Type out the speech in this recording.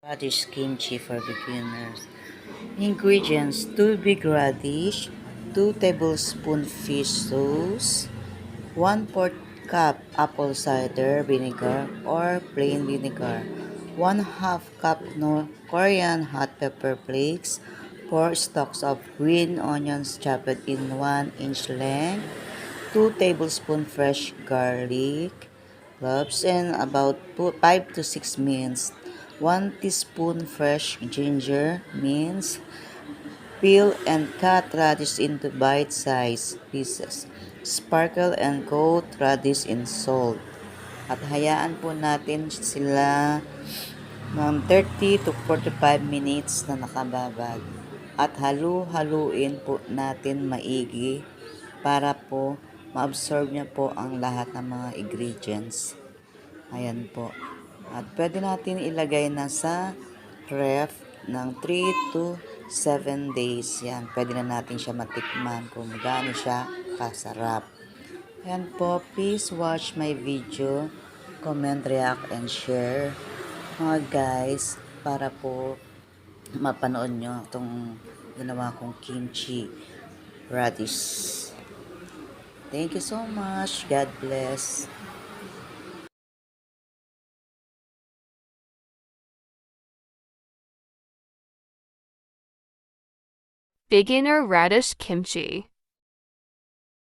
Radish kimchi for beginners. Ingredients: 2 big radish, 2 tablespoon fish sauce, 1/4 cup apple cider vinegar or plain vinegar, 1/2 cup no Korean hot pepper flakes, 4 stalks of green onions chopped in 1-inch length, 2 tablespoon fresh garlic cloves and about 5 to 6 minced, 1 teaspoon fresh ginger minced, peel and cut radish into bite-sized pieces. Sparkle and coat radish in salt. At hayaan po natin sila ng 30 to 45 minutes na nakababad. At halu-haluin po natin maigi para po ma-absorb niya po ang lahat ng mga ingredients. Ayan po. At pwede natin ilagay na sa ref ng 3 to 7 days. Yan, pwede na natin siya matikman kung gaano siya kasarap. Ayan po, please watch my video, comment, react, and share mga guys para po mapanood nyo itong ginawa kong kimchi radish. Thank you so much. God bless. Beginner radish kimchi.